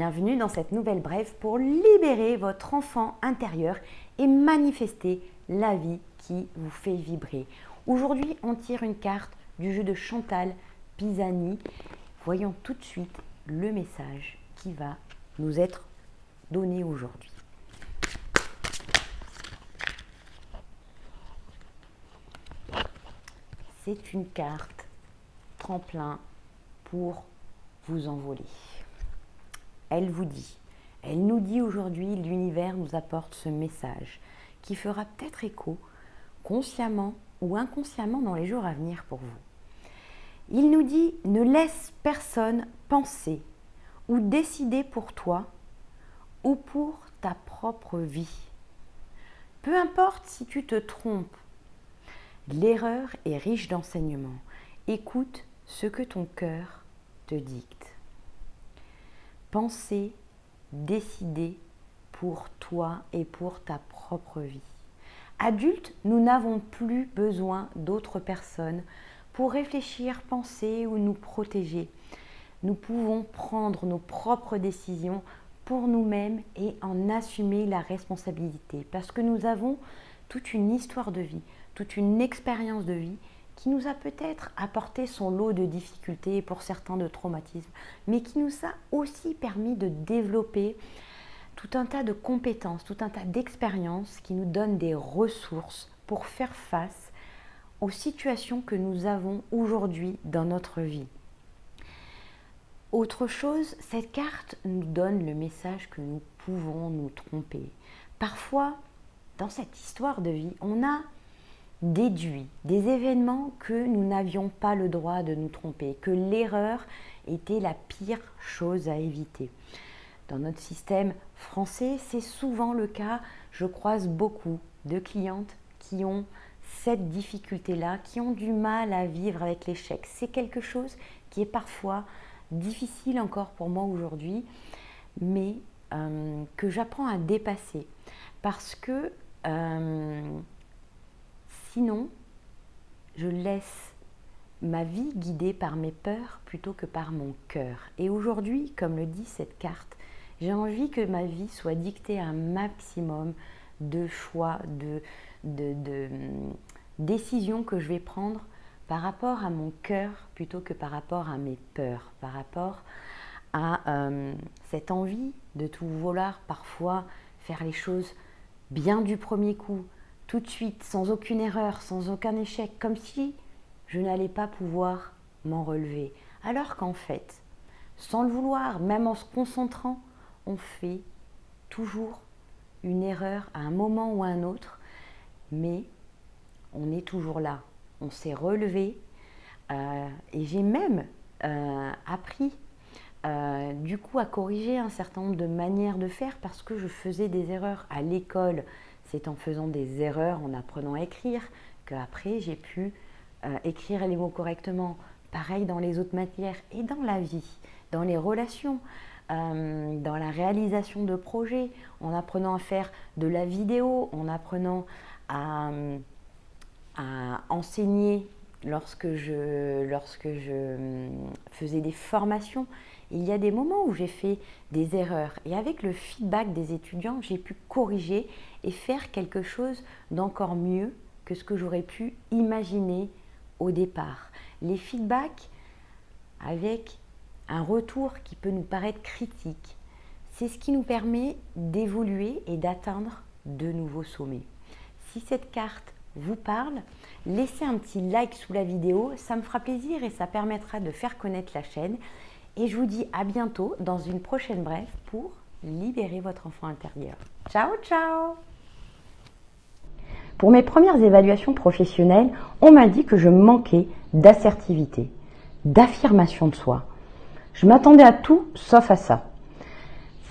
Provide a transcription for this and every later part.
bienvenue dans cette nouvelle brève pour libérer votre enfant intérieur et manifester la vie qui vous fait vibrer. Aujourd'hui, on tire une carte du jeu de Chantal Pisani. Voyons tout de suite le message qui va nous être donné aujourd'hui. C'est une carte tremplin pour vous envoler. Elle nous dit aujourd'hui, l'univers nous apporte ce message qui fera peut-être écho, consciemment ou inconsciemment dans les jours à venir pour vous. Il nous dit, ne laisse personne penser ou décider pour toi ou pour ta propre vie. Peu importe si tu te trompes, l'erreur est riche d'enseignements. Écoute ce que ton cœur te dicte. Penser, décider pour toi et pour ta propre vie. Adultes, nous n'avons plus besoin d'autres personnes pour réfléchir, penser ou nous protéger. Nous pouvons prendre nos propres décisions pour nous-mêmes et en assumer la responsabilité parce que nous avons toute une histoire de vie, toute une expérience de vie qui nous a peut-être apporté son lot de difficultés et pour certains de traumatismes, mais qui nous a aussi permis de développer tout un tas de compétences, tout un tas d'expériences qui nous donnent des ressources pour faire face aux situations que nous avons aujourd'hui dans notre vie. Autre chose, cette carte nous donne le message que nous pouvons nous tromper. Parfois, dans cette histoire de vie, on a déduit des événements que nous n'avions pas le droit de nous tromper, que l'erreur était la pire chose à éviter. Dans notre système français, c'est souvent le cas. Je croise beaucoup de clientes qui ont cette difficulté-là, qui ont du mal à vivre avec l'échec. C'est quelque chose qui est parfois difficile encore pour moi aujourd'hui, mais que j'apprends à dépasser parce que sinon, je laisse ma vie guidée par mes peurs plutôt que par mon cœur. Et aujourd'hui, comme le dit cette carte, j'ai envie que ma vie soit dictée à un maximum de choix, de décisions que je vais prendre par rapport à mon cœur plutôt que par rapport à mes peurs, par rapport à cette envie de tout vouloir parfois faire les choses bien du premier coup, tout de suite, sans aucune erreur, sans aucun échec, comme si je n'allais pas pouvoir m'en relever. Alors qu'en fait, sans le vouloir, même en se concentrant, on fait toujours une erreur à un moment ou à un autre, mais on est toujours là. On s'est relevé et j'ai même appris du coup à corriger un certain nombre de manières de faire parce que je faisais des erreurs à l'école. C'est en faisant des erreurs, en apprenant à écrire, qu'après j'ai pu écrire les mots correctement. Pareil dans les autres matières et dans la vie, dans les relations, dans la réalisation de projets, en apprenant à faire de la vidéo, en apprenant à enseigner lorsque je faisais des formations. Il y a des moments où j'ai fait des erreurs et avec le feedback des étudiants, j'ai pu corriger et faire quelque chose d'encore mieux que ce que j'aurais pu imaginer au départ. Les feedbacks avec un retour qui peut nous paraître critique, c'est ce qui nous permet d'évoluer et d'atteindre de nouveaux sommets. Si cette carte vous parle, laissez un petit like sous la vidéo, ça me fera plaisir et ça permettra de faire connaître la chaîne. Et je vous dis à bientôt dans une prochaine brève pour libérer votre enfant intérieur. Ciao, ciao! Pour mes premières évaluations professionnelles, on m'a dit que je manquais d'assertivité, d'affirmation de soi. Je m'attendais à tout sauf à ça.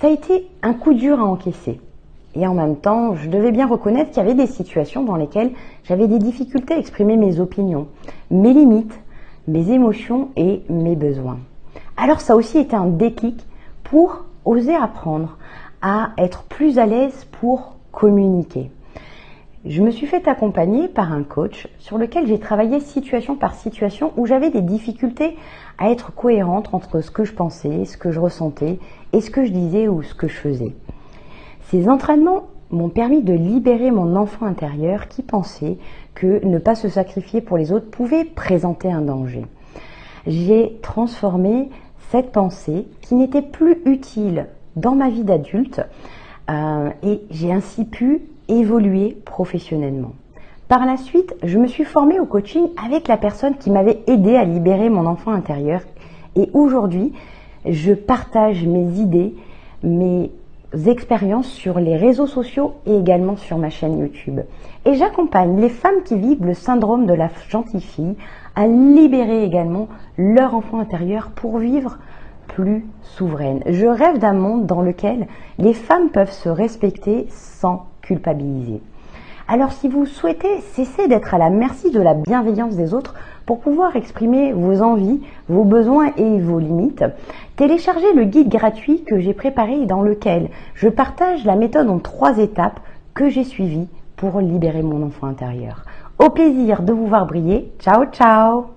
Ça a été un coup dur à encaisser. Et en même temps, je devais bien reconnaître qu'il y avait des situations dans lesquelles j'avais des difficultés à exprimer mes opinions, mes limites, mes émotions et mes besoins. Alors ça a aussi été un déclic pour oser apprendre à être plus à l'aise pour communiquer. Je me suis fait accompagner par un coach sur lequel j'ai travaillé situation par situation où j'avais des difficultés à être cohérente entre ce que je pensais, ce que je ressentais et ce que je disais ou ce que je faisais. Ces entraînements m'ont permis de libérer mon enfant intérieur qui pensait que ne pas se sacrifier pour les autres pouvait présenter un danger. J'ai transformé cette pensée qui n'était plus utile dans ma vie d'adulte et j'ai ainsi pu évoluer professionnellement. Par la suite, je me suis formée au coaching avec la personne qui m'avait aidé à libérer mon enfant intérieur et aujourd'hui, je partage mes idées, mes expériences sur les réseaux sociaux et également sur ma chaîne YouTube. Et j'accompagne les femmes qui vivent le syndrome de la gentille fille à libérer également leur enfant intérieur pour vivre plus souveraine. Je rêve d'un monde dans lequel les femmes peuvent se respecter sans culpabiliser. Alors si vous souhaitez cesser d'être à la merci de la bienveillance des autres pour pouvoir exprimer vos envies, vos besoins et vos limites, téléchargez le guide gratuit que j'ai préparé dans lequel je partage la méthode en 3 étapes que j'ai suivies pour libérer mon enfant intérieur. Au plaisir de vous voir briller. Ciao, ciao!